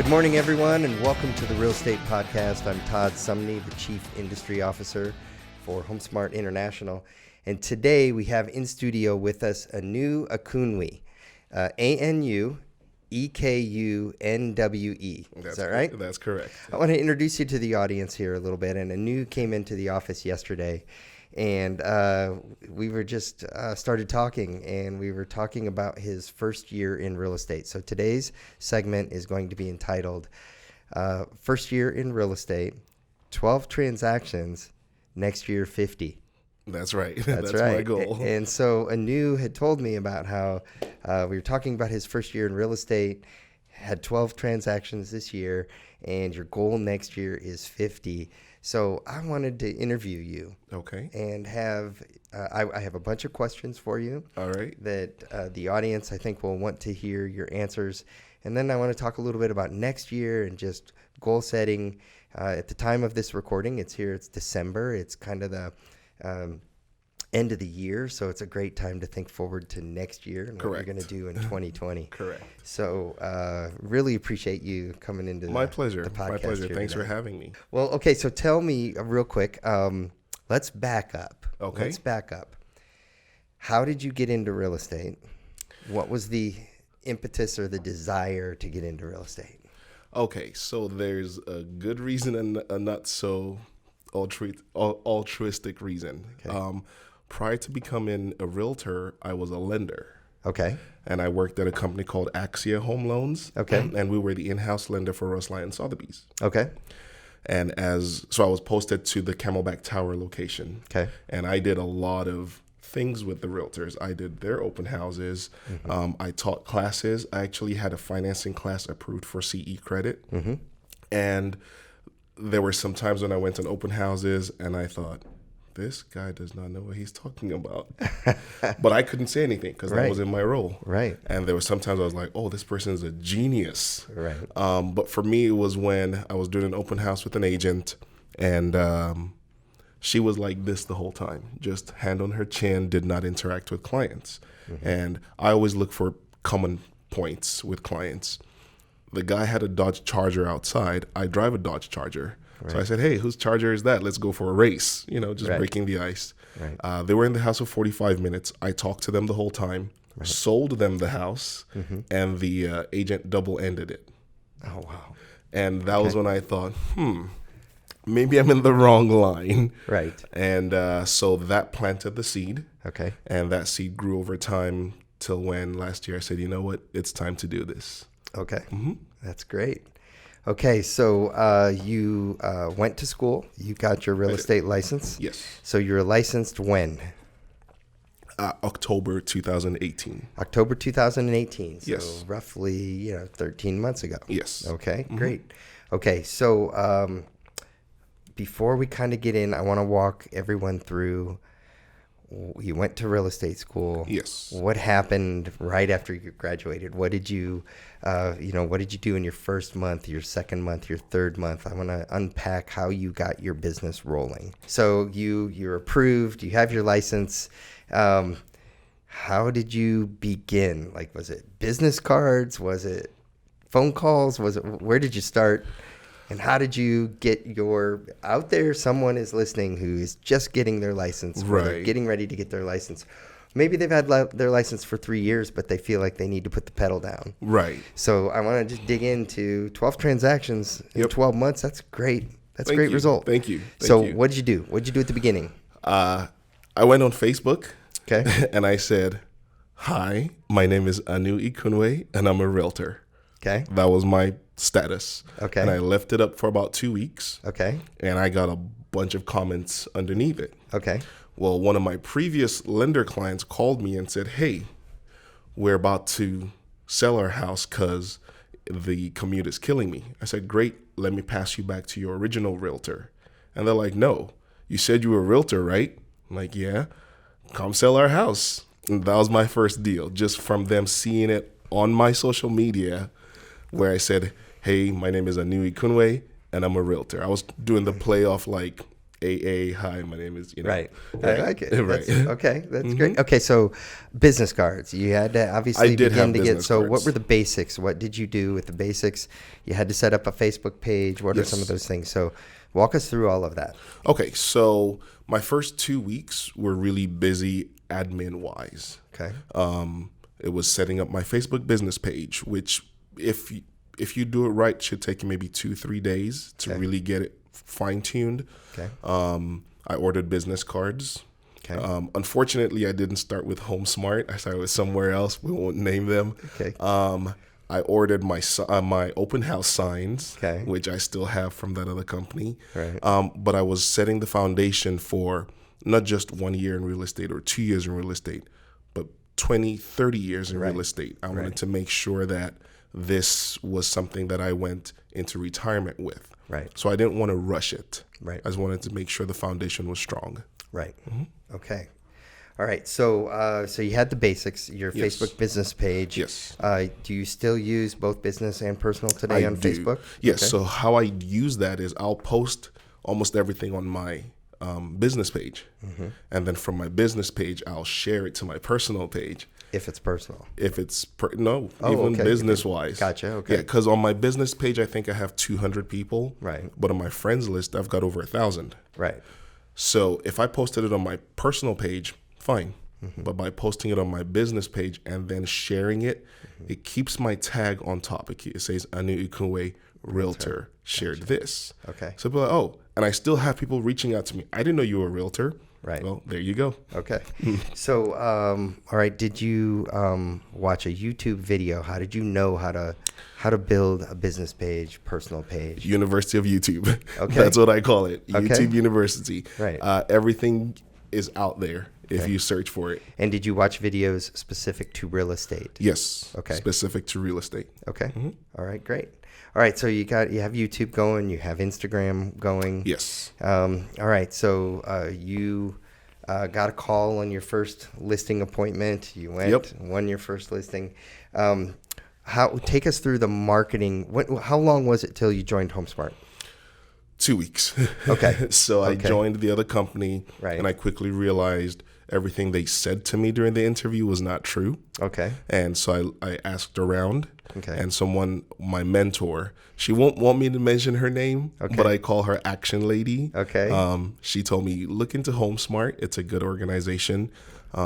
Good morning, everyone, and welcome to the Real Estate Podcast. I'm Todd Sumney, the Chief Industry Officer for HomeSmart International. And today we have in studio with us Anu Ekunwe, A-N-U-E-K-U-N-W-E. Is that right? That's correct. I want to introduce you to the audience here a little bit. And Anu came into the office yesterday, and we were just started talking, and we were talking about his first year in real estate. So today's segment is going to be entitled First Year in Real Estate, 12 Transactions, Next Year 50. That's right. That's That's right. my goal. And so Anu had told me about how we were talking about his first year in real estate, had 12 transactions this year, and your goal next year is 50. So I wanted to interview you. Okay. And have I have a bunch of questions for you. All right. That the audience, I think, will want to hear your answers. And then I want to talk a little bit about next year and just goal setting. At the time of this recording, it's December. It's kind of the end of the year, so it's a great time to think forward to next year and what you're going to do in 2020. Correct. So really appreciate you coming into My pleasure. the podcast. My pleasure. here Thanks today. for having me. Well, okay, so tell me real quick, let's back up. Okay. Let's back up. How did you get into real estate? What was the impetus or the desire to get into real estate? Okay, so there's a good reason and a not so altruistic reason. Okay. Prior to becoming a realtor, I was a lender. Okay. And I worked at a company called Axia Home Loans. Okay. And we were the in-house lender for Russ Lyon Sotheby's. Okay. And so I was posted to the Camelback Tower location. Okay. And I did a lot of things with the realtors. I did their open houses. Mm-hmm. I taught classes. I actually had a financing class approved for CE credit. Mm-hmm. And there were some times when I went on open houses and I thought, this guy does not know what he's talking about. But I couldn't say anything because Right. that was in my role. Right. And there were sometimes I was like, oh, this person is a genius. Right. But for me, it was when I was doing an open house with an agent, and she was like this the whole time, just hand on her chin, did not interact with clients. Mm-hmm. And I always look for common points with clients. The guy had a Dodge Charger outside. I drive a Dodge Charger. Right. So I said, hey, whose Charger is that? Let's go for a race, just Right. breaking the ice. Right. They were in the house for 45 minutes. I talked to them the whole time, Right. sold them the house, Mm-hmm. and the agent double-ended it. Oh, wow. And that was when I thought, maybe I'm in the wrong line. Right. And so that planted the seed. Okay. And that seed grew over time till when last year I said, you know what, it's time to do this. Okay. Mm-hmm. That's great. Okay, so you went to school. You got your real estate license. Yes. So you were licensed when? October 2018. October 2018. So Yes. roughly, 13 months ago. Yes. Okay, Mm-hmm. great. Okay, so before we kind of get in, I want to walk everyone through. You went to real estate school. Yes. What happened right after you graduated? What did you, what did you do in your first month, your second month, your third month? I want to unpack how you got your business rolling. So you're approved. You have your license. How did you begin? Like, was it business cards? Was it phone calls? Where did you start? And how did you get out there? Someone is listening who is just getting their license, or they're Right. getting ready to get their license. Maybe they've had their license for 3 years, but they feel like they need to put the pedal down. Right. So I want to just dig into 12 transactions in 12 months. That's great. That's a great you. result. Thank you. So you. what did you do? What did you do at the beginning? I went on Facebook. Okay. And I said, hi, my name is Anu Ekunwe, and I'm a realtor. Okay. That was my status. Okay. And I left it up for about 2 weeks. Okay. And I got a bunch of comments underneath it. Okay. Well, one of my previous lender clients called me and said, hey, we're about to sell our house because the commute is killing me. I said, great, let me pass you back to your original realtor. And they're like, no, you said you were a realtor, right? I'm like, yeah, come sell our house. And that was my first deal, just from them seeing it on my social media where I said, hey, my name is Anu Ekunwe, and I'm a realtor. I was doing the play off like AA, hi, my name is, Right. I like it. Right. Okay. That's great. Okay. So business cards, you had to obviously I did begin have to get, business so what cards. were the basics? What did you do with the basics? You had to set up a Facebook page. What are some of those things? So walk us through all of that. Okay, so my first 2 weeks were really busy admin wise. Okay. It was setting up my Facebook business page, which if you do it right, should take you maybe 2-3 days to really get it fine tuned. Okay. I ordered business cards. Okay. Unfortunately, I didn't start with HomeSmart. I started with somewhere else. We won't name them. Okay. I ordered my open house signs, Okay. which I still have from that other company. Right. But I was setting the foundation for not just 1 year in real estate or 2 years in real estate, but 20, 30 years in real estate. I wanted to make sure that this was something that I went into retirement with. Right. So I didn't want to rush it. Right. I just wanted to make sure the foundation was strong. Right. Okay. All right. So so you had the basics, your Facebook business page. Yes. Do you still use both business and personal today on do. Facebook? Yes. Okay. So how I use that is I'll post almost everything on my business page. And then from my business page, I'll share it to my personal page. If it's personal. If it's okay. business wise. Gotcha. Okay. Yeah, because on my business page, I think I have 200 people. Right. But on my friends list, I've got over 1,000. Right. So if I posted it on my personal page, fine. But by posting it on my business page and then sharing it, it keeps my tag on top. It says Anu Ikunwe, realtor, shared this. Okay. So people are like, oh, and I still have people reaching out to me. I didn't know you were a realtor. Right. Well, there you go. Okay. So, all right. Did you watch a YouTube video? How did you know how to build a business page, personal page? University of YouTube. Okay. That's what I call it. Okay. YouTube University. Right. Everything is out there if you search for it. And did you watch videos specific to real estate? Yes. Okay. Specific to real estate. Okay. All right. Great. All right. So you have YouTube going. You have Instagram going. Yes. All right. So you got a call on your first listing appointment. You went, won your first listing. Take us through the marketing. How long was it till you joined HomeSmart? 2 weeks. Okay. So I joined the other company, Right. and I quickly realized everything they said to me during the interview was not true. Okay. And so I asked around. Okay. And someone, my mentor, she won't want me to mention her name, but I call her Action Lady. Okay. She told me, look into HomeSmart. It's a good organization.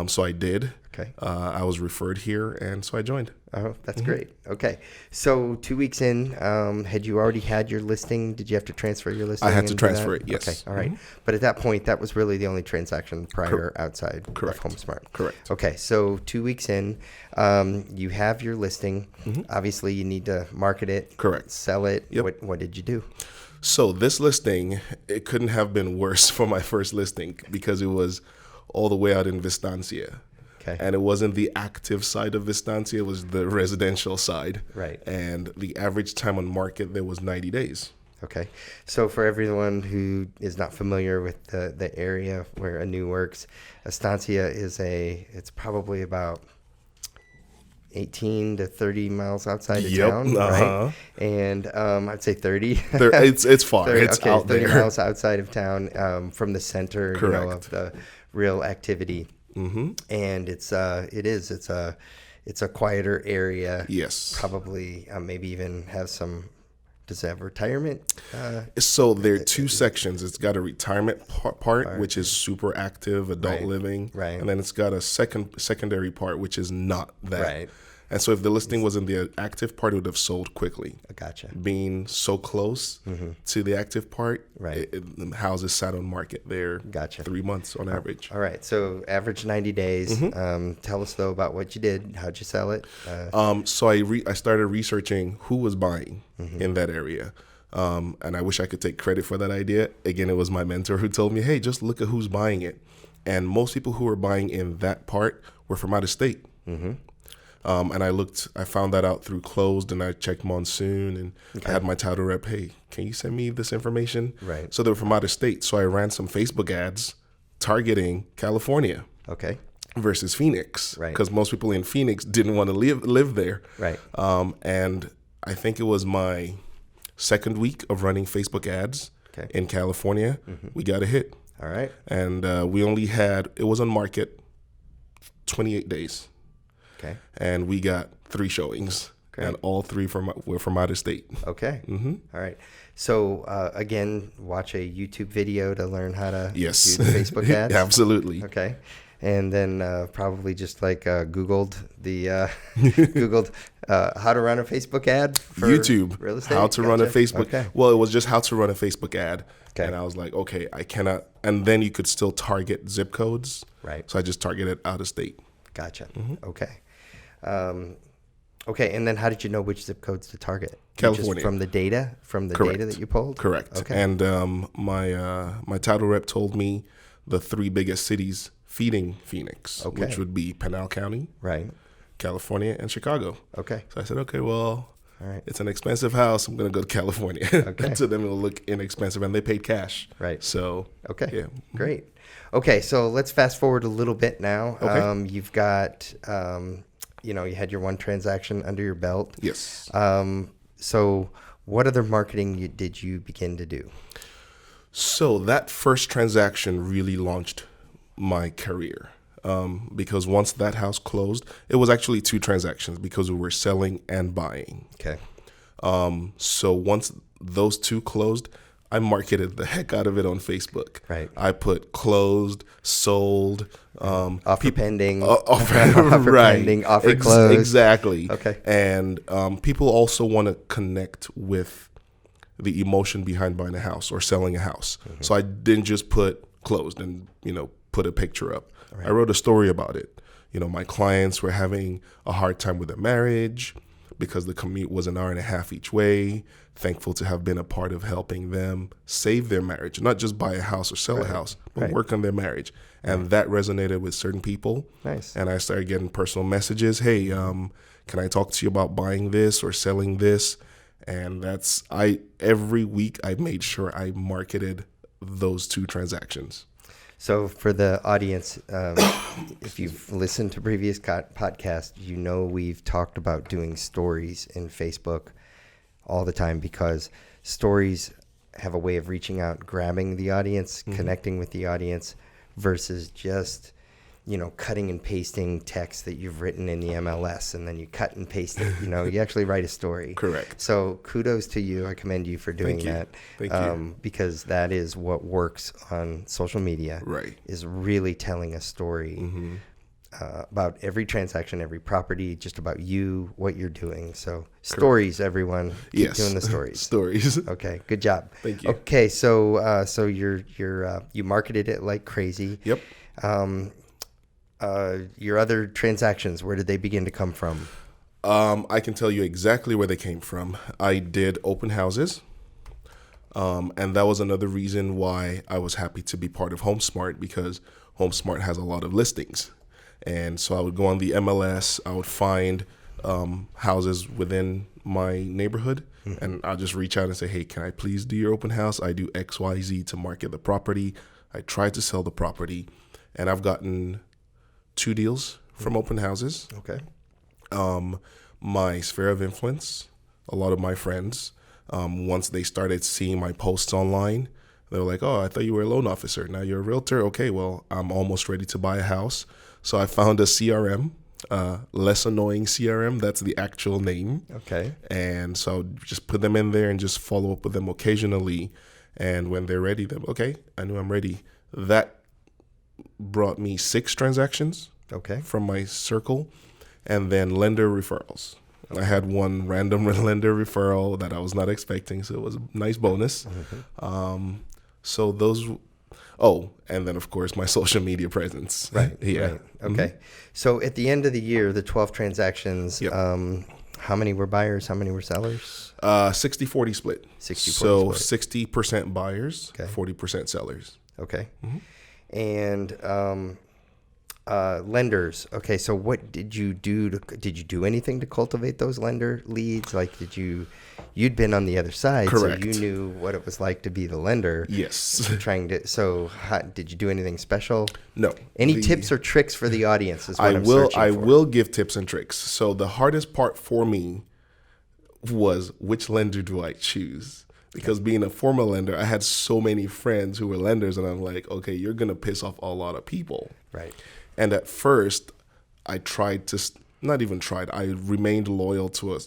So I did. Okay. I was referred here, and so I joined. Oh, that's great. Okay. So 2 weeks in, had you already had your listing? Did you have to transfer your listing? I had to into transfer that? it, yes. Okay. All right. But at that point, that was really the only transaction prior outside of HomeSmart. Correct. Okay. So 2 weeks in, you have your listing. Obviously, you need to market it. Correct. Sell it. Yep. What did you do? So this listing, it couldn't have been worse for my first listing because it was all the way out in Vistancia. Okay. And it wasn't the active side of Vistancia, it was the residential side. Right. And the average time on market there was 90 days. Okay. So for everyone who is not familiar with the area where Anu works, Estancia it's probably about 18 to 30 miles outside of town, right? And I'd say 30. It's far. 30, it's okay, out 30 there. miles outside of town, from the center, of the real activity. And it's a quieter area. Yes. Probably maybe even have some. Does it have retirement? So there are two sections. It's got a retirement part, which is super active adult living, right? And then it's got a secondary part, which is not that. Right. And so if the listing was in the active part, it would have sold quickly. Gotcha. Being so close to the active part, right? The houses sat on market there. Gotcha. 3 months on average. All right. So average 90 days. Tell us though about what you did. How'd you sell it? So I started researching who was buying in that area. And I wish I could take credit for that idea. Again, it was my mentor who told me, hey, just look at who's buying it. And most people who were buying in that part were from out of state. And I found that out through Closed, and I checked Monsoon, and I had my title rep, hey, can you send me this information? Right. So they were from out of state. So I ran some Facebook ads targeting California. Okay. Versus Phoenix. Right. Because most people in Phoenix didn't want to live there. Right. And I think it was my second week of running Facebook ads. Okay. in California. We got a hit. All right. And we only had, it was on market 28 days. Okay. And we got 3 showings. Great. And all 3 were from out of state. Okay. All right. So again, watch a YouTube video to learn how to Yes. do the Facebook ads. Absolutely. Okay. And then probably just like Googled Googled how to run a Facebook ad for YouTube, real estate. how to run a Gotcha. Facebook. Okay. Well, it was just how to run a Facebook ad. Okay. And I was like, okay, I cannot. And then you could still target zip codes. Right. So I just targeted out of state. Gotcha. Okay. Okay. And then how did you know which zip codes to target? California. Just from the data, Correct. that you pulled? Correct. Okay. And my title rep told me the 3 biggest cities feeding Phoenix, Okay. which would be Pinal County, Right. California, and Chicago. Okay. So I said, okay, well, All right. it's an expensive house. I'm going to go to California. Okay. To them, it'll look inexpensive. And they paid cash. Right. So, Okay. yeah. Great. Okay, so let's fast forward a little bit now. Okay. You've got, you had your 1 transaction under your belt. Yes. So what other marketing did you begin to do? So that first transaction really launched my career. Because once that house closed, it was actually 2 transactions because we were selling and buying. Okay. So once those 2 closed, I marketed the heck out of it on Facebook. Right. I put closed, sold, Offer pending. offer, right. pending, offer closed. Exactly. Okay. And people also want to connect with the emotion behind buying a house or selling a house. So I didn't just put closed and, put a picture up. Right. I wrote a story about it. My clients were having a hard time with their marriage because the commute was an hour and a half each way. Thankful to have been a part of helping them save their marriage, not just buy a house or sell a house, but work on their marriage. And that resonated with certain people. Nice. And I started getting personal messages. Hey, can I talk to you about buying this or selling this? And every week I made sure I marketed those 2 transactions. So for the audience, if you've listened to previous podcasts, we've talked about doing stories in Facebook all the time because stories have a way of reaching out, grabbing the audience, connecting with the audience versus just, cutting and pasting text that you've written in the MLS and then you cut and paste it. You actually write a story. Correct. So kudos to you. I commend you for doing that. Thank you. Because that is what works on social media. Right. Is really telling a story about every transaction, every property, just about you, what you're doing. So stories, everyone. Keep doing the stories. Stories. Okay, good job. Thank you. Okay, so you marketed it like crazy. Yep. Your other transactions, where did they begin to come from? I can tell you exactly where they came from. I did open houses. And that was another reason why I was happy to be part of HomeSmart because HomeSmart has a lot of listings. And so I would go on the MLS, I would find houses within my neighborhood, and I'll just reach out and say, hey, can I please do your open house? I do XYZ to market the property. I try to sell the property, and I've gotten 2 deals from open houses. Okay. My sphere of influence, a lot of my friends, once they started seeing my posts online, they were like, oh, I thought you were a loan officer. Now you're a realtor. Okay, well, I'm almost ready to buy a house. So I found a CRM, less annoying CRM. That's the actual name. Okay. And so I would just put them in there and just follow up with them occasionally. And when they're ready, then, okay, I knew I'm ready. That brought me 6 transactions. Okay. From my circle, and then lender referrals. Okay. I had 1 random lender referral that I was not expecting, so it was a nice bonus. So those, and then of course my social media presence. Right. Yeah. Right. Okay. So at the end of the year, the 12 transactions, Yep. How many were buyers? How many were sellers? 60-40 split. 60-40 So split. 60% buyers, Okay. 40% sellers. Okay. And lenders. Okay. So what did you do did you do anything to cultivate those lender leads? Like you'd been on the other side, Correct. so you knew what it was like to be the lender. Yes. Did you do anything special? No. Any tips or tricks for the audience is what I I'm will give tips and tricks. So the hardest part for me was which lender do I choose? Because being a former lender, I had so many friends who were lenders, and I'm like, okay, you're going to piss off a lot of people. Right. And at first, I tried to, not even tried, I remained loyal to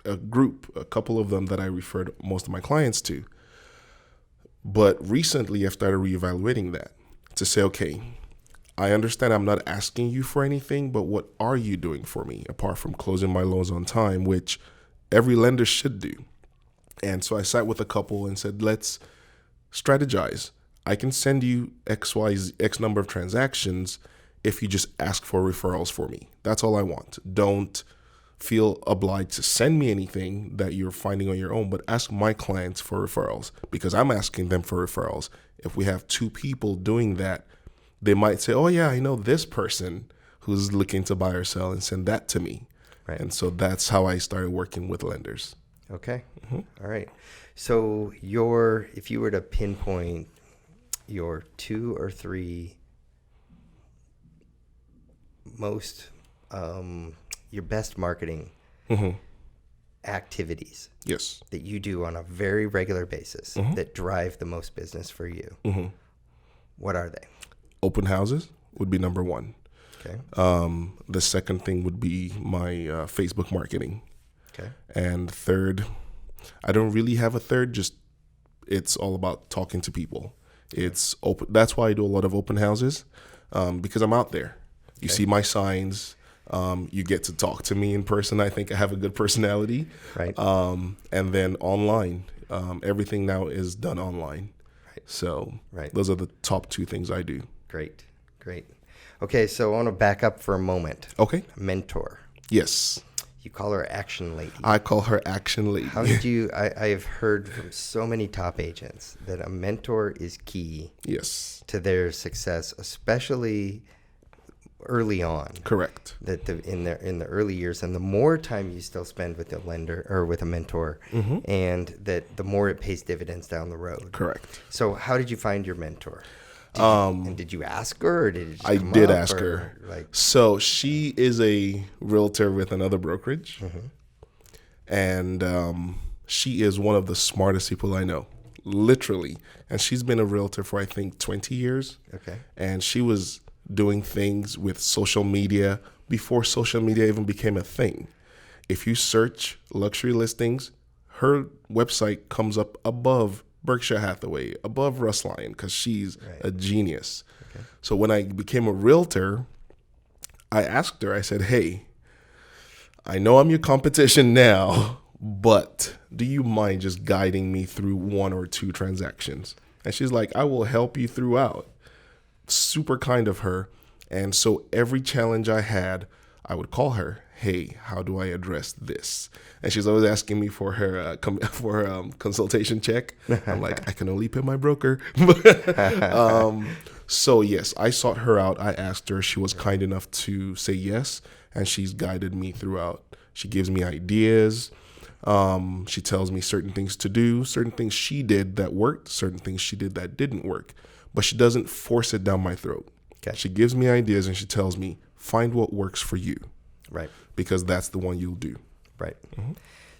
a group, a couple of them that I referred most of my clients to. But recently, I've started reevaluating that to say, okay, I understand I'm not asking you for anything, but what are you doing for me apart from closing my loans on time, which every lender should do? And so I sat with a couple and said, let's strategize. I can send you X number of transactions if you just ask for referrals for me. That's all I want. Don't feel obliged to send me anything that you're finding on your own, but ask my clients for referrals because I'm asking them for referrals. If we have two people doing that, they might say, oh yeah, I know this person who's looking to buy or sell, and send that to me. Right. And so that's how I started working with lenders. Okay. All right. So if you were to pinpoint your 2 or 3 most, your best marketing activities Yes. that you do on a very regular basis that drive the most business for you, what are they? Open houses would be number one. Okay. The second thing would be my Facebook marketing. Okay. And third, I don't really have a third, just it's all about talking to people. It's open. That's why I do a lot of open houses, because I'm out there. You see my signs. You get to talk to me in person. I think I have a good personality. Right. And then online, everything now is done online. Right. So Right. those are the top 2 things I do. Great. Okay, so I want to back up for a moment. Okay. Mentor. Yes. You call her Action Lady. I call her Action Lady. How did you? I have heard from so many top agents that a mentor is key Yes. to their success, especially early on. Correct. That in the early years, and the more time you still spend with a lender or with a mentor, and that the more it pays dividends down the road. Correct. So, how did you find your mentor? Did you ask her, or did it just I come did up, ask or, her. Like, So she is a realtor with another brokerage, and she is one of the smartest people I know, literally. And she's been a realtor for I think 20 years. okay, And she was doing things with social media before social media even became a thing. If you search luxury listings, her website comes up above Berkshire Hathaway, above Russ Lyon, because she's a genius. Okay. So when I became a realtor, I asked her, I said, hey, I know I'm your competition now, but do you mind just guiding me through 1 or 2 transactions? And she's like, I will help you throughout. Super kind of her. And so every challenge I had, I would call her, hey, how do I address this? And she's always asking me for her consultation check. I'm like, I can only pay my broker. So yes, I sought her out. I asked her. She was kind enough to say yes, and she's guided me throughout. She gives me ideas. She tells me certain things to do, certain things she did that worked, certain things she did that didn't work. But she doesn't force it down my throat. Okay. She gives me ideas, and she tells me, find what works for you. right, Because that's the one you'll do. right.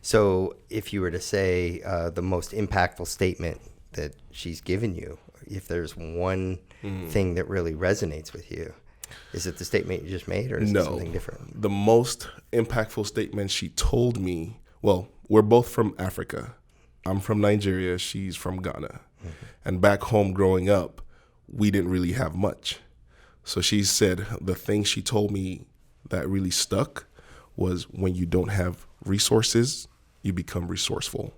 So, if you were to say the most impactful statement that she's given you, if there's one thing that really resonates with you, is it the statement you just made, or is it something different? The most impactful statement she told me, well, we're both from Africa. I'm from Nigeria. She's from Ghana. And back home growing up, we didn't really have much. So she said the thing she told me that really stuck was, when you don't have resources, you become resourceful.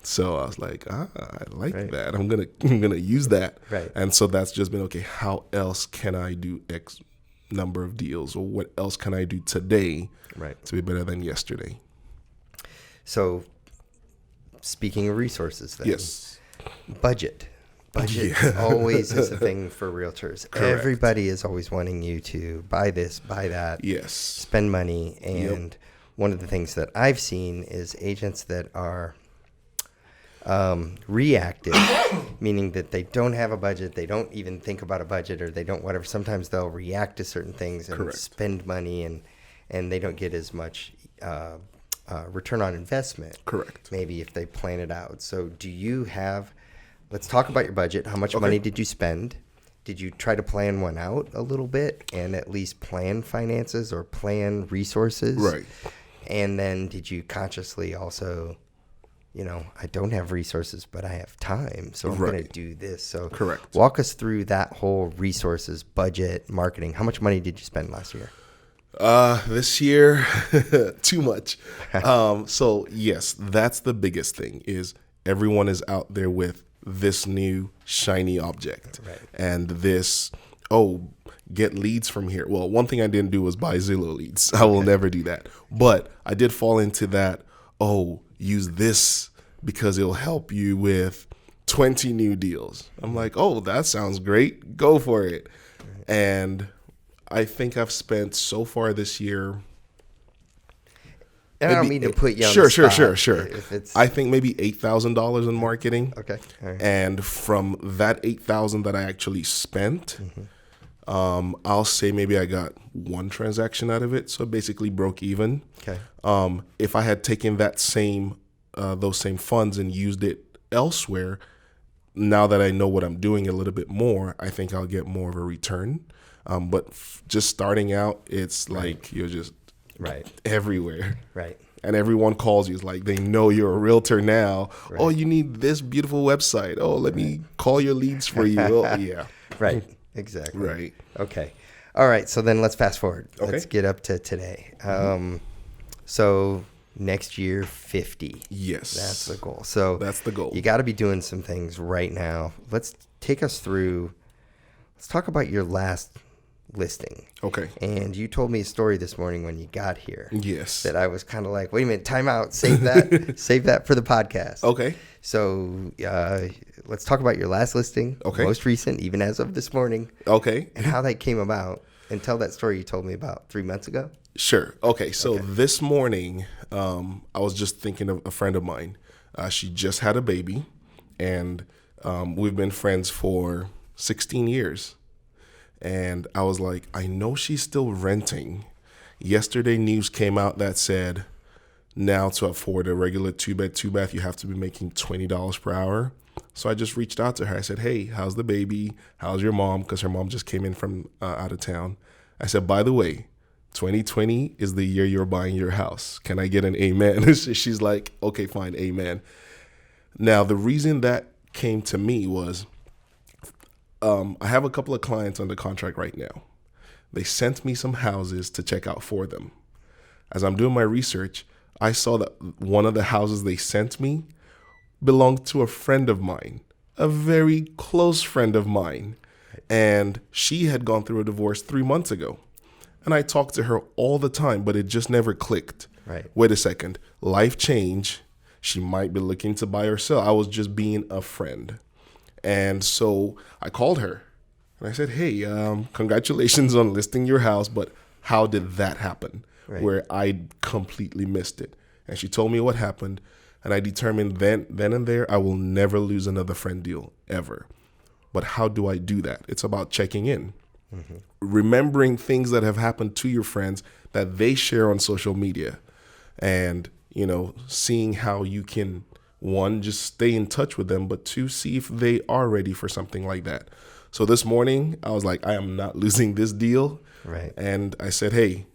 So I was like, I like that. I'm gonna use that. Right. And so that's just been, okay, how else can I do X number of deals, or what else can I do today to be better than yesterday? So, speaking of resources, then, Yes. budget always is a thing for realtors. Correct. Everybody is always wanting you to buy this, buy that, Yes. spend money. And one of the things that I've seen is agents that are reactive, meaning that they don't have a budget, they don't even think about a budget, or they don't whatever. Sometimes they'll react to certain things and Correct. spend money, and they don't get as much return on investment. Correct. Maybe if they plan it out. So do you have, let's talk about your budget. How much money did you spend? Did you try to plan one out a little bit and at least plan finances or plan resources? Right. And then did you consciously also, I don't have resources, but I have time, so I'm going to do this. So Correct. Walk us through that whole resources, budget, marketing. How much money did you spend last year? This year, too much. So yes, that's the biggest thing is everyone is out there with this new shiny object and this, get leads from here. Well, one thing I didn't do was buy Zillow leads. I will never do that. But I did fall into that, use this because it'll help you with 20 new deals. I'm like, that sounds great. Go for it. And I think I've spent so far this year. And I don't mean to put you on the spot. Sure. I think maybe $8,000 in marketing. Okay. All right. And from that $8,000 that I actually spent, I'll say maybe I got one transaction out of it. So basically broke even. Okay. If I had taken that those same funds and used it elsewhere, now that I know what I'm doing a little bit more, I think I'll get more of a return. But just starting out, it's like you're just everywhere. Right. And everyone calls you. It's like they know you're a realtor now. Right. You need this beautiful website. Let me call your leads for you. Yeah. Right. Exactly. Right. Okay. All right. So then let's fast forward. Okay. Let's get up to today. So next year, 50. Yes. That's the goal. So that's the goal. You got to be doing some things right now. Let's take us through. Let's talk about your last listing. Okay. And you told me a story this morning when you got here. Yes. That I was kind of like, wait a minute, time out. Save that. Save that for the podcast. Okay. So let's talk about your last listing. Okay. Most recent, even as of this morning. Okay. And how that came about. And tell that story you told me about 3 months ago. Sure. Okay. So this morning, I was just thinking of a friend of mine. She just had a baby. And we've been friends for 16 years. And I was like, I know she's still renting. Yesterday, news came out that said now to afford a regular 2-bed, 2-bath, you have to be making $20 per hour. So I just reached out to her. I said, hey, how's the baby? How's your mom? Because her mom just came in from out of town. I said, by the way, 2020 is the year you're buying your house. Can I get an amen? She's like, okay, fine, amen. Now, the reason that came to me was I have a couple of clients under contract right now. They sent me some houses to check out for them. As I'm doing my research, I saw that one of the houses they sent me belonged to a friend of mine, a very close friend of mine. And she had gone through a divorce 3 months ago. And I talked to her all the time, but it just never clicked. Right. Wait a second. Life change. She might be looking to buy or sell. I was just being a friend. And so I called her and I said, hey, congratulations on listing your house, but how did that happen? Right. Where I completely missed it. And she told me what happened. And I determined then and there, I will never lose another friend deal ever. But how do I do that? It's about checking in, remembering things that have happened to your friends that they share on social media and, seeing how you can, one, just stay in touch with them, but two, see if they are ready for something like that. So this morning, I was like, I am not losing this deal. Right. And I said, hey,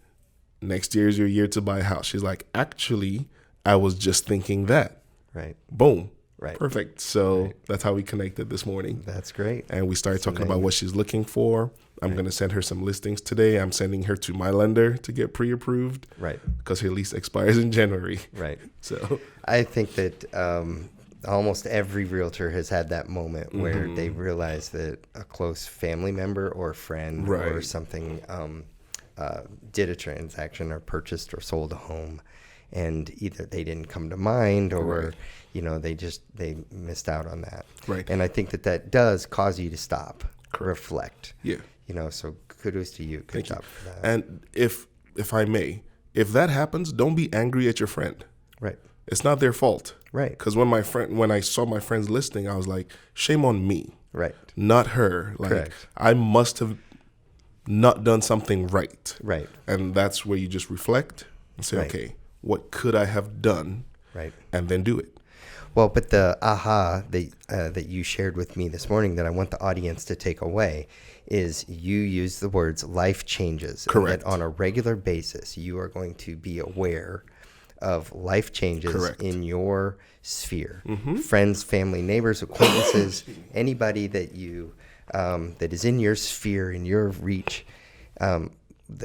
next year is your year to buy a house. She's like, actually, I was just thinking that. Right. Boom. Right. Perfect. So that's how we connected this morning. That's great. And we started talking about what she's looking for. I'm going to send her some listings today. I'm sending her to my lender to get pre-approved. Right. Because her lease expires in January. Right. So I think that almost every realtor has had that moment where they realize that a close family member or friend or something did a transaction or purchased or sold a home, and either they didn't come to mind or they missed out on that. Right. And I think that does cause you to stop, reflect. Yeah. So kudos to you. Good job for that. And if I may, if that happens, don't be angry at your friend. Right. It's not their fault. Right. Because when I saw my friend's listing, I was like, shame on me. Right. Not her. Like, correct. I must have not done something right. Right. And that's where you just reflect and say, right. okay, what could I have done, Right. and then do it. Well, but the aha that you shared with me this morning that I want the audience to take away is you use the words life changes. And Correct. that on a regular basis, you are going to be aware of life changes Correct. in your sphere. Friends, family, neighbors, acquaintances, anybody that you that is in your sphere, in your reach,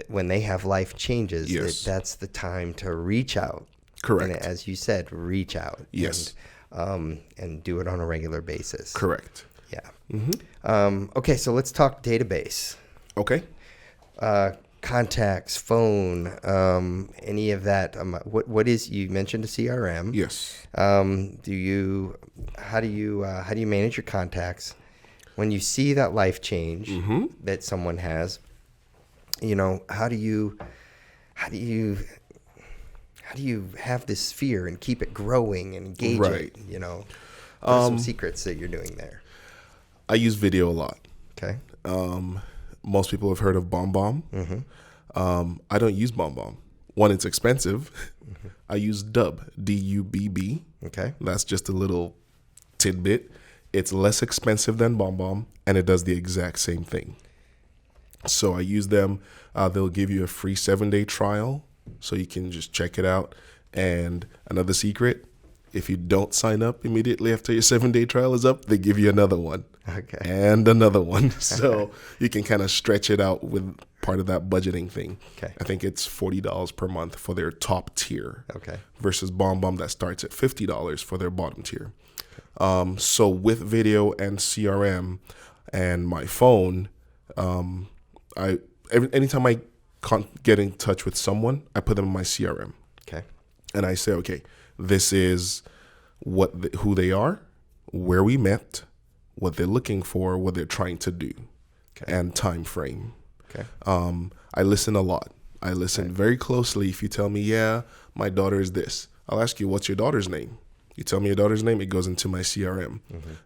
when they have life changes, Yes. that's the time to reach out. Correct. And as you said, reach out. Yes. And do it on a regular basis. Correct. Yeah. Okay, so let's talk database. Okay. Contacts, phone, any of that. What is, you mentioned a CRM. Yes. How do you manage your contacts when you see that life change that someone has? How do you have this sphere and keep it growing and engaging? Right. What are some secrets that you're doing there? I use video a lot. Okay. Most people have heard of BombBomb. I don't use BombBomb. One, it's expensive. I use Dubb, D-U-B-B. Okay. That's just a little tidbit. It's less expensive than BombBomb, and it does the exact same thing. So I use them. They'll give you a free 7-day trial, so you can just check it out. And another secret, if you don't sign up immediately after your 7-day trial is up, they give you another one. Okay. And another one. So you can kind of stretch it out with part of that budgeting thing. Okay. I think it's $40 per month for their top tier. Okay. Versus BombBomb that starts at $50 for their bottom tier. So with video and CRM and my phone, anytime I get in touch with someone, I put them in my CRM. Okay. And I say, okay, this is who they are, where we met, what they're looking for, what they're trying to do, and time frame. Okay. I listen a lot. I listen very closely. If you tell me, yeah, my daughter is this, I'll ask you, what's your daughter's name? You tell me your daughter's name, it goes into my CRM.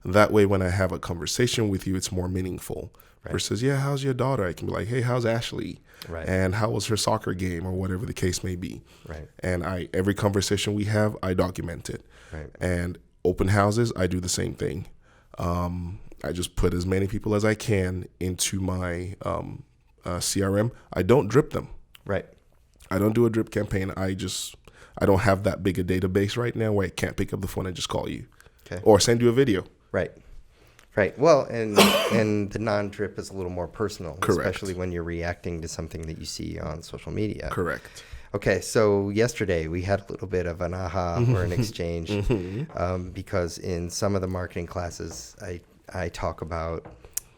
That way, when I have a conversation with you, it's more meaningful. Right. Versus, yeah, how's your daughter? I can be like, hey, how's Ashley? Right. And how was her soccer game, or whatever the case may be. Right. And every conversation we have, I document it. Right. And open houses, I do the same thing. I just put as many people as I can into my CRM. I don't drip them. Right. I don't do a drip campaign. I don't have that big a database right now where I can't pick up the phone and just call you. Okay. Or send you a video. Right. Right. Well, and the non-drip is a little more personal, Correct. especially when you're reacting to something that you see on social media. Correct. Okay, so yesterday we had a little bit of an aha or an exchange because in some of the marketing classes, I talk about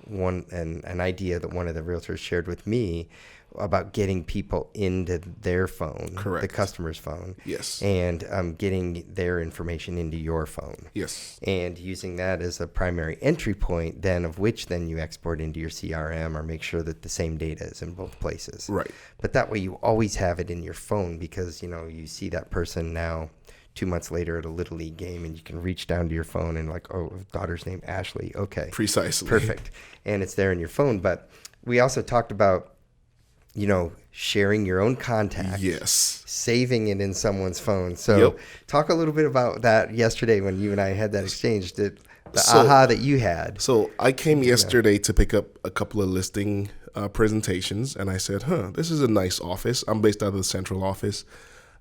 an idea that one of the realtors shared with me about getting people into their phone, Correct. the customer's phone, Yes. and getting their information into your phone. Yes. And using that as a primary entry point, then of which then you export into your CRM or make sure that the same data is in both places. Right. But that way you always have it in your phone because, you see that person now 2 months later at a Little League game and you can reach down to your phone and like, oh, daughter's name, Ashley. Okay. Precisely. Perfect. And it's there in your phone. But we also talked about, sharing your own contact. Yes. Saving it in someone's phone. So talk a little bit about that yesterday when you and I had that exchange, the aha that you had. So I came yesterday to pick up a couple of listing presentations, and I said, this is a nice office. I'm based out of the central office.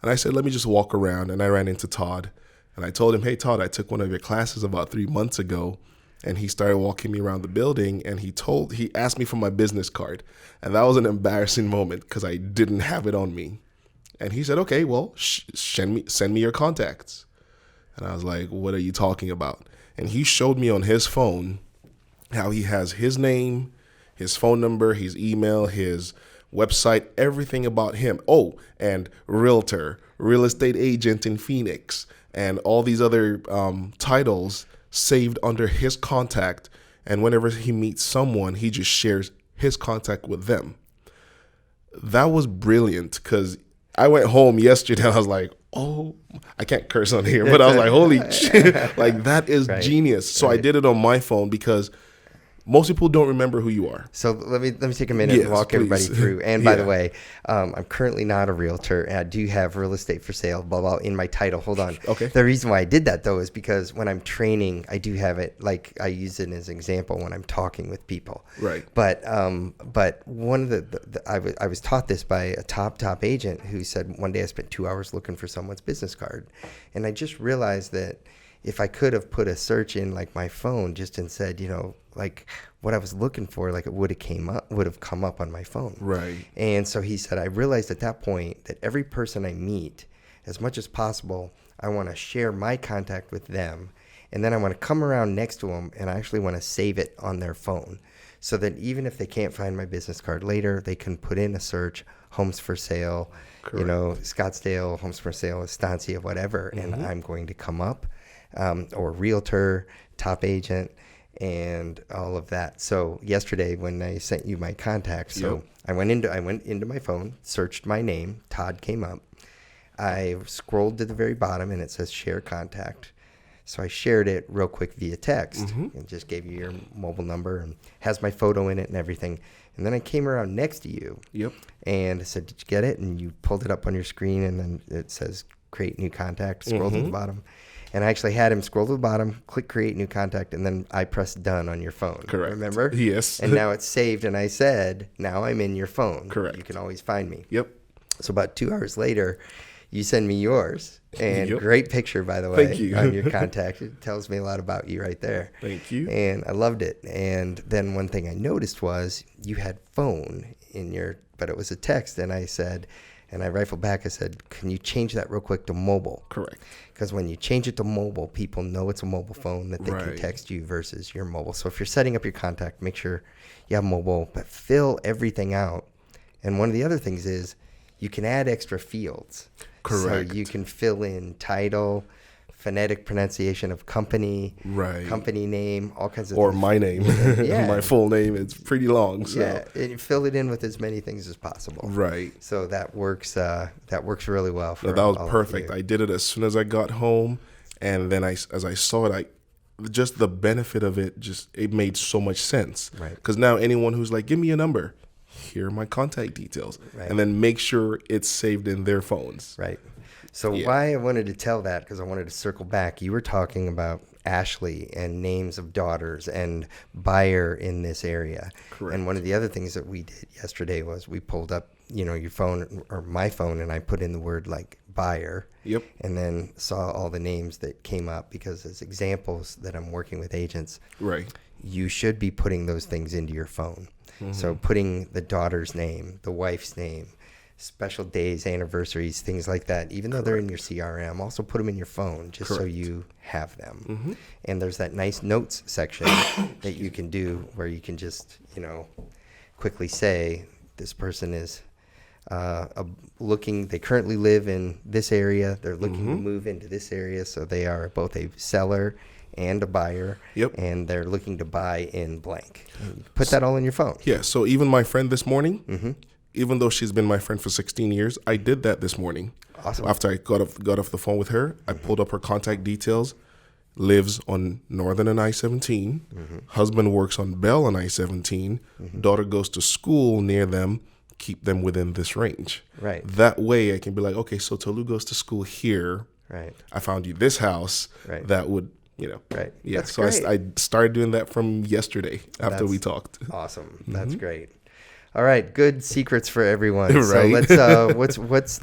And I said, let me just walk around. And I ran into Todd. And I told him, hey, Todd, I took one of your classes about 3 months ago. And he started walking me around the building, and he asked me for my business card. And that was an embarrassing moment because I didn't have it on me. And he said, okay, well, send me your contacts. And I was like, what are you talking about? And he showed me on his phone how he has his name, his phone number, his email, his website, everything about him. Oh, and realtor, real estate agent in Phoenix, and all these other titles saved under his contact. And whenever he meets someone, he just shares his contact with them. That was brilliant because I went home yesterday and I was like, oh, I can't curse on here, but I was like, holy shit, like that is genius. So I did it on my phone because Most people don't remember who you are. So let me take a minute and walk everybody through. And by the way, I'm currently not a realtor, and I do have real estate for sale, blah, blah, in my title. Hold on. Okay. The reason why I did that, though, is because when I'm training, I do have it, like I use it as an example when I'm talking with people. Right. But one of I was taught this by a top agent who said one day I spent 2 hours looking for someone's business card. And I just realized that if I could have put a search in like my phone just and said, like what I was looking for, like it would have come up on my phone. Right. And so he said, I realized at that point that every person I meet, as much as possible, I want to share my contact with them. And then I want to come around next to them and I actually want to save it on their phone so that even if they can't find my business card later, they can put in a search, homes for sale, Correct. Scottsdale, homes for sale, Estancia, whatever. And I'm going to come up, or realtor, top agent, and all of that. So yesterday when I sent you my contacts, I went into my phone, searched my name, Todd came up. I scrolled to the very bottom and it says share contact. So I shared it real quick via text and just gave you your mobile number and has my photo in it and everything. And then I came around next to you and I said, did you get it? And you pulled it up on your screen and then it says create new contact, scroll to the bottom. And I actually had him scroll to the bottom, click create new contact, and then I pressed done on your phone. Correct. Remember? Yes. And now it's saved, and I said, now I'm in your phone. Correct. You can always find me. Yep. So about 2 hours later, you send me yours. And great picture, by the way, Thank you. on your contact. It tells me a lot about you right there. Thank you. And I loved it. And then one thing I noticed was you had phone in your, but it was a text. And I said, and I rifled back, I said, can you change that real quick to mobile? Correct. Because when you change it to mobile, people know it's a mobile phone that they can text you versus your mobile. So if you're setting up your contact, make sure you have mobile, but fill everything out. And one of the other things is you can add extra fields. Correct. So you can fill in title, phonetic pronunciation of company, company name, all kinds of or things. my name. My full name. It's pretty long. So. Yeah, and you fill it in with as many things as possible. Right. So that works really well for that was all perfect. of you. I did it as soon as I got home, and then as I saw it, just the benefit of it, it made so much sense. Right. Because now anyone who's like, give me a number, here are my contact details, and then make sure it's saved in their phones. Right. So why I wanted to tell that, because I wanted to circle back, you were talking about Ashley and names of daughters and buyer in this area. Correct. And one of the other things that we did yesterday was we pulled up, your phone or my phone, and I put in the word like buyer. Yep. And then saw all the names that came up, because as examples that I'm working with agents, you should be putting those things into your phone. So putting the daughter's name, the wife's name, special days, anniversaries, things like that, even though they're in your CRM, also put them in your phone just so you have them. And there's that nice notes section that you can do where you can just, quickly say this person is they currently live in this area. They're looking to move into this area. So they are both a seller and a buyer, and they're looking to buy in blank. Put that all in your phone. Yeah, so even my friend this morning, even though she's been my friend for 16 years, I did that this morning. Awesome. After I got off the phone with her, I pulled up her contact details, lives on Northern and I-17, husband works on Bell and I-17, daughter goes to school near them, keep them within this range. Right. That way I can be like, okay, so Tolu goes to school here. Right. I found you this house that would... Right. Yeah. That's so great. I started doing that from yesterday after we talked. Awesome. That's great. All right. Good secrets for everyone. Right. So let's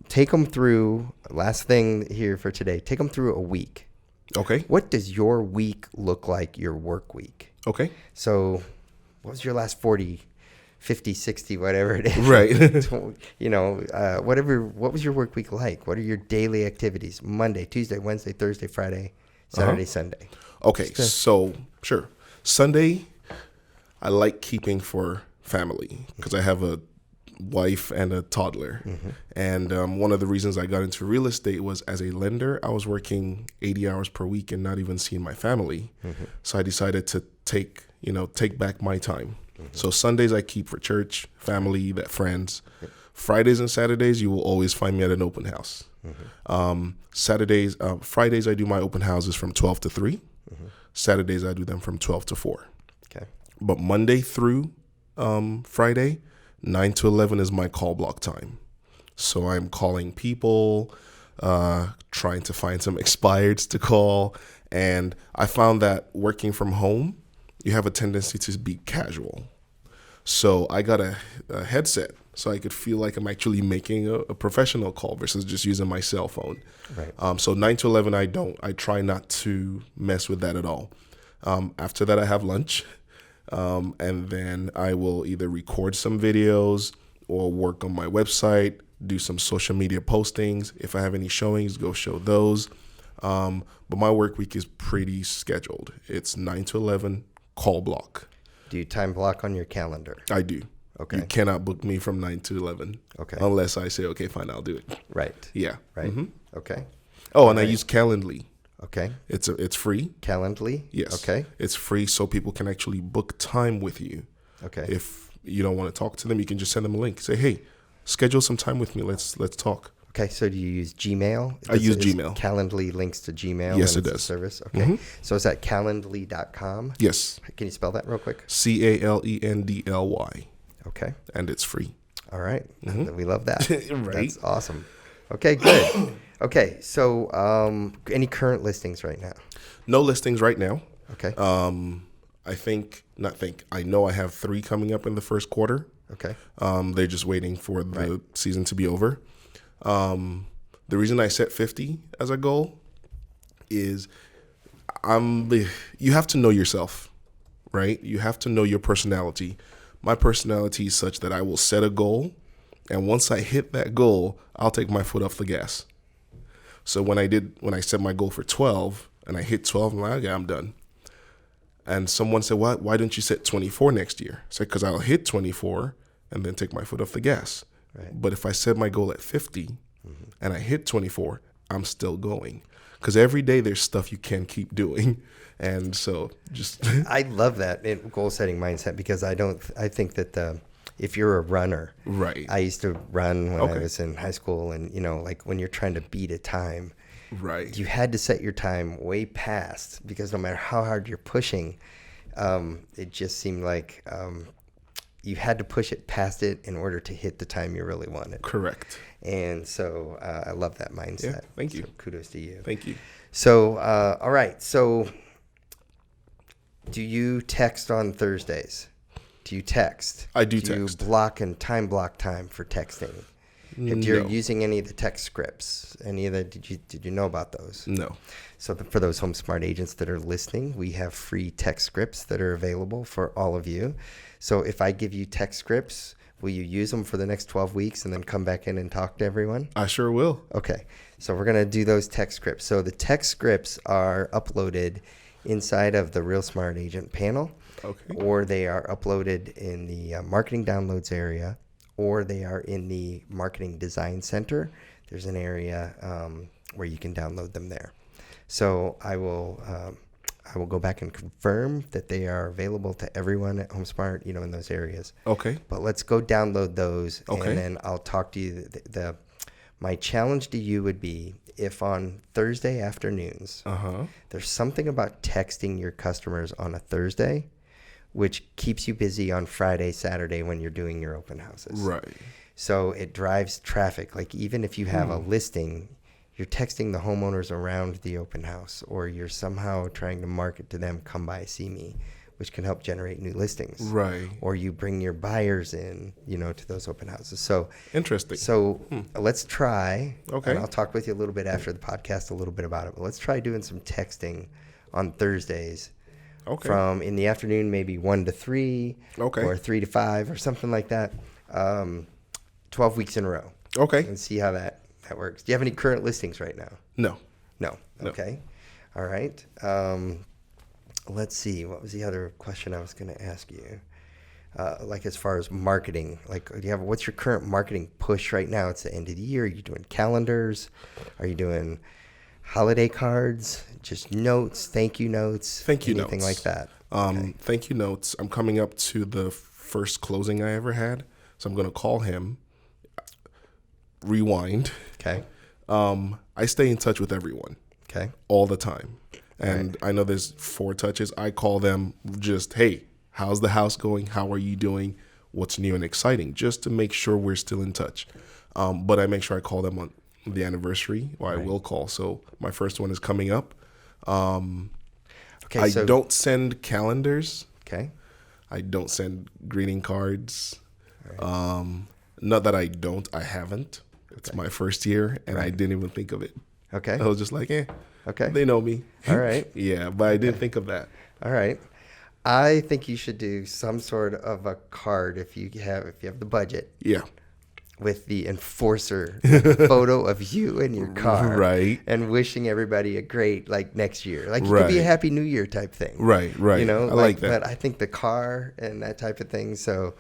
take them through. Last thing here for today. Take them through a week. Okay. What does your week look like? Your work week. Okay. So, what was your last 40? 50, 60, whatever it is. Right. What was your work week like? What are your daily activities? Monday, Tuesday, Wednesday, Thursday, Friday, Saturday, Sunday. Okay. So, sure. Sunday, I like keeping for family because I have a wife and a toddler. And one of the reasons I got into real estate was as a lender, I was working 80 hours per week and not even seeing my family. So I decided to take back my time. So Sundays I keep for church, family, friends. Fridays and Saturdays, you will always find me at an open house. Fridays I do my open houses from 12 to 3. Saturdays, I do them from 12 to 4. Okay. But Monday through Friday, 9 to 11 is my call block time. So I'm calling people, trying to find some expireds to call. And I found that working from home, you have a tendency to be casual. So I got a headset so I could feel like I'm actually making a professional call versus just using my cell phone. Right. So 9 to 11, I try not to mess with that at all. After that, I have lunch. And then I will either record some videos or work on my website, do some social media postings. If I have any showings, go show those. But my work week is pretty scheduled. It's 9 to 11, call block. Do you time block on your calendar? I do. Okay. You cannot book me from 9 to 11. Okay. Unless I say, okay, fine, I'll do it. Right. Yeah. Right. Okay. Oh, and I use Calendly. Okay. It's free. Calendly? Yes. Okay. It's free so people can actually book time with you. Okay. If you don't want to talk to them, you can just send them a link. Say, hey, schedule some time with me. Let's talk. Okay, so do you use Gmail? I use Gmail. Calendly links to Gmail? Yes, and it it's a does. service? Okay. So is that calendly.com? Yes. Can you spell that real quick? Calendly. Okay. And it's free. All right. We love that. Right. That's awesome. Okay, good. Okay, so any current listings right now? No listings right now. Okay. I know I have 3 coming up in the first quarter. Okay. They're just waiting for the season to be over. The reason I set 50 as a goal is you have to know yourself, right? You have to know your personality. My personality is such that I will set a goal, and once I hit that goal, I'll take my foot off the gas. So when I set my goal for 12 and I hit 12, I'm like, okay, I'm done. And someone said, why don't you set 24 next year? I said, because I'll hit 24 and then take my foot off the gas. Right. But if I set my goal at 50 and I hit 24, I'm still going. Because every day there's stuff you can keep doing. And so just... I love that goal setting mindset because I think that if you're a runner, right. I used to run when I was in high school, and like when you're trying to beat a time, right, you had to set your time way past, because no matter how hard you're pushing, it just seemed like you had to push it past it in order to hit the time you really wanted. Correct. And so I love that mindset. Yeah, thank you. So kudos to you. Thank you. So, all right. So do you text on Thursdays? Do you text? I do Do you text. block time for texting? If you're using any of the text scripts, any of the, did you know about those? No. So for those HomeSmart agents that are listening, we have free text scripts that are available for all of you. So if I give you text scripts, will you use them for the next 12 weeks and then come back in and talk to everyone? I sure will. Okay. So we're going to do those text scripts. So the text scripts are uploaded inside of the Real Smart Agent panel, Okay. or they are uploaded in the marketing downloads area, or they are in the marketing design center. There's an area where you can download them there. So I will go back and confirm that they are available to everyone at HomeSmart, in those areas. Okay. But let's go download those, Okay. and then I'll talk to you. My challenge to you would be, if on Thursday afternoons, there's something about texting your customers on a Thursday which keeps you busy on Friday, Saturday when you're doing your open houses. Right. So it drives traffic. Like even if you have a listing, you're texting the homeowners around the open house, or you're somehow trying to market to them, come by, see me, which can help generate new listings. Right. Or you bring your buyers in, to those open houses. So Interesting. So let's try. Okay. And I'll talk with you a little bit after the podcast a little bit about it. But let's try doing some texting on Thursdays. Okay. From in the afternoon, maybe 1 to 3, Okay. or 3 to 5, or something like that. 12 weeks in a row. Okay. And see how that works. Do you have any current listings right now? No. No. Okay. All right. Let's see. What was the other question I was going to ask you? Like as far as marketing, what's your current marketing push right now? It's the end of the year. Are you doing calendars? Are you doing holiday cards? Just notes, thank you notes, anything notes. like that? Thank you notes. I'm coming up to the first closing I ever had, so I'm going to call him. Rewind. Okay. I stay in touch with everyone. Okay. All the time. And I know there's 4 touches. I call them just, hey, how's the house going? How are you doing? What's new and exciting? Just to make sure we're still in touch. But I make sure I call them on the anniversary, or I will call. So my first one is coming up. I don't send calendars. Okay. I don't send greeting cards. Not that I don't. I haven't. It's my first year, and I didn't even think of it. Okay. I was just like, okay. They know me. All right. Yeah, but I didn't think of that. All right. I think you should do some sort of a card if you have the budget. Yeah. With the enforcer photo of you in your car. Right. And wishing everybody a great, next year. Like, it could be a Happy New Year type thing. Right. You know? I like that. But I think the car and that type of thing, so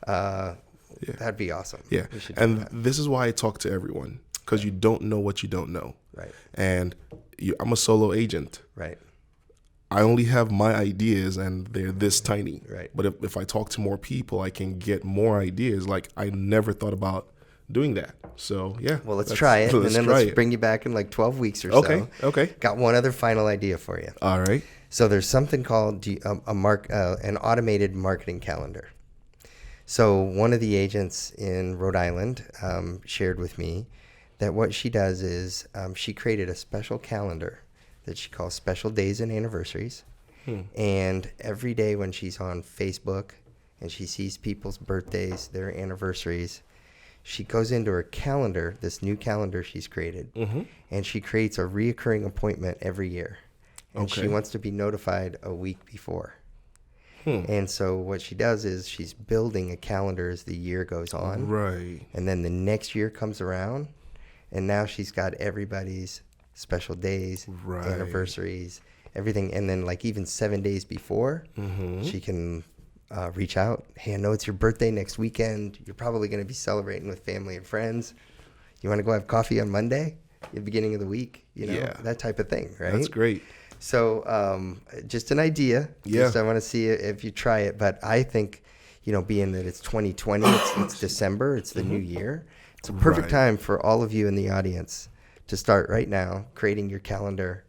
that'd be awesome. Yeah. And this is why I talk to everyone, because you don't know what you don't know. Right. And I'm a solo agent. Right. I only have my ideas, and they're this tiny. Right. But if I talk to more people, I can get more ideas. Like, I never thought about doing that. So, yeah. Well, let's try it. And then let's bring you back in 12 weeks or so. Okay. Got one other final idea for you. All right. So there's something called an automated marketing calendar. So one of the agents in Rhode Island shared with me that what she does is she created a special calendar that she calls Special Days and Anniversaries. And every day when she's on Facebook and she sees people's birthdays, their anniversaries, she goes into her calendar, this new calendar she's created, and she creates a reoccurring appointment every year. And she wants to be notified a week before. And so what she does is she's building a calendar as the year goes on. Right. And then the next year comes around, and now she's got everybody's special days, anniversaries, everything. And then even 7 days before, she can reach out. Hey, I know it's your birthday next weekend. You're probably going to be celebrating with family and friends. You want to go have coffee on Monday, the beginning of the week? That type of thing, right? That's great. So just an idea. Yeah. Just I want to see if you try it. But I think, being that it's 2020, it's December, it's the new year. It's a perfect time for all of you in the audience to start right now, creating your calendar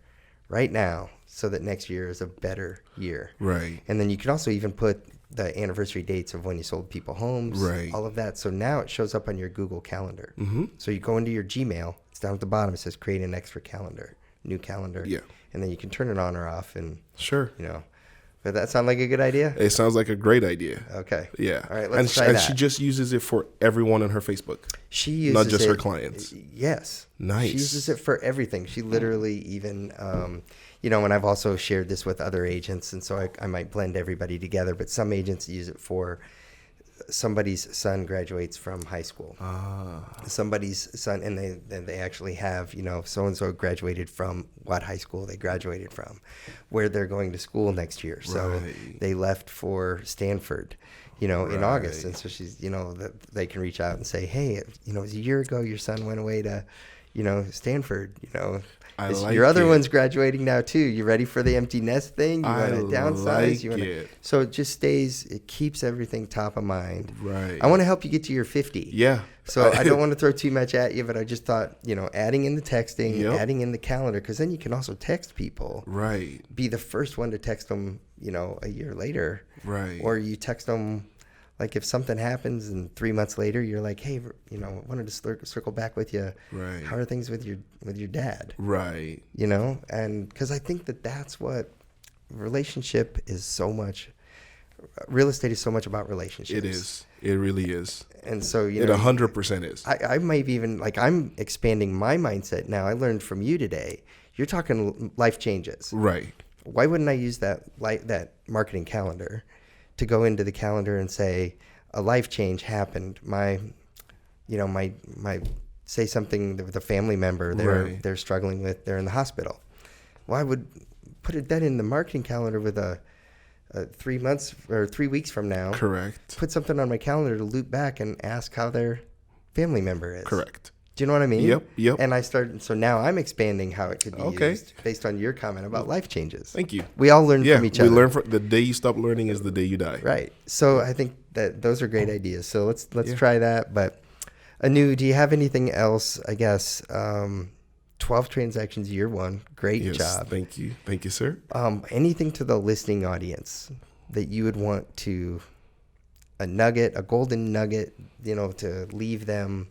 right now so that next year is a better year. Right. And then you can also even put the anniversary dates of when you sold people homes, all of that. So now it shows up on your Google Calendar. So you go into your Gmail, it's down at the bottom, it says create an extra calendar, new calendar. Yeah. And then you can turn it on or off. And sure. But that sound like a good idea? It sounds like a great idea. Okay. Yeah. All right, let's try that. And she just uses it for everyone on her Facebook. She uses not just it, her clients. Yes. Nice. She uses it for everything. She literally even, and I've also shared this with other agents, and so I might blend everybody together, but some agents use it for somebody's son graduates from high school. Somebody's son, and they actually have, so-and-so graduated from what high school they graduated from, where they're going to school next year. So they left for Stanford, in August. And so she's, that they can reach out and say, hey, it was a year ago your son went away to, Stanford, your other one's graduating now too. You ready for the empty nest thing? You want to downsize? So it just it keeps everything top of mind. Right. I want to help you get to your 50. Yeah. So I don't want to throw too much at you, but I just thought, adding in the texting, adding in the calendar, because then you can also text people. Right. Be the first one to text them, a year later. Right. Or you text them. Like if something happens and 3 months later, you're like, hey, I wanted to circle back with you. Right. How are things with your dad? Right. And because I think that's what relationship is so much. Real estate is so much about relationships. It is. It really is. And so, it 100% is. I might even, I'm expanding my mindset now. I learned from you today. You're talking life changes. Right. Why wouldn't I use that marketing calendar to go into the calendar and say a life change happened? My say something with a family member they're struggling with, they're in the hospital. Well, I would put that in the marketing calendar with a 3 months or 3 weeks from now. Correct. Put something on my calendar to loop back and ask how their family member is. Correct. Do you know what I mean? Yep. And so now I'm expanding how it could be used based on your comment about life changes. Thank you. We all learn from each other. We learn from the day you stop learning is the day you die. Right. So I think that those are great ideas. So let's try that. But Anu, do you have anything else, I guess, 12 transactions year one. Great Yes, job. thank you. Thank you, sir. Anything to the listening audience that you would want to, a golden nugget, to leave them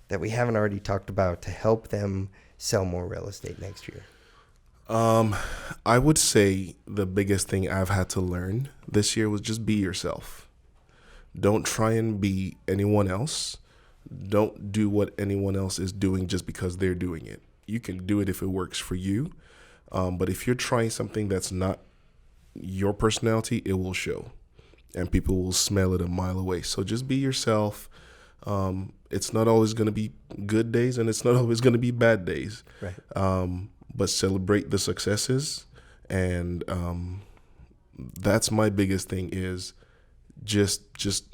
that we haven't already talked about to help them sell more real estate next year? I would say the biggest thing I've had to learn this year was just be yourself. Don't try and be anyone else. Don't do what anyone else is doing just because they're doing it. You can do it if it works for you. But if you're trying something that's not your personality, it will show. And people will smell it a mile away. So just be yourself. It's not always going to be good days and it's not always going to be bad days. Right. But celebrate the successes. And that's my biggest thing is just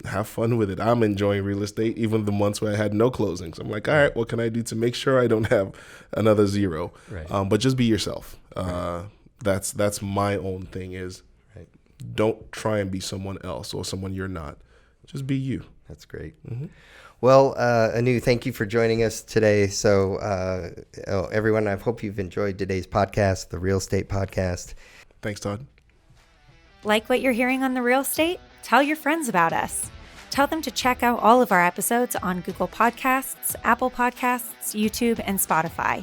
have fun with it. I'm enjoying real estate, even the months where I had no closings. I'm like, all right, what can I do to make sure I don't have another zero? Right. But just be yourself. Right. That's my own thing is Right. don't try and be someone else or someone you're not. Just be you. That's great. Mm-hmm. Well, Anu, thank you for joining us today. So, everyone, I hope you've enjoyed today's podcast, the Real Estate Podcast. Thanks, Todd. Like what you're hearing on the real estate? Tell your friends about us. Tell them to check out all of our episodes on Google Podcasts, Apple Podcasts, YouTube, and Spotify.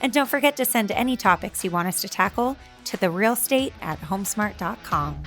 And don't forget to send any topics you want us to tackle to therealestate@homesmart.com.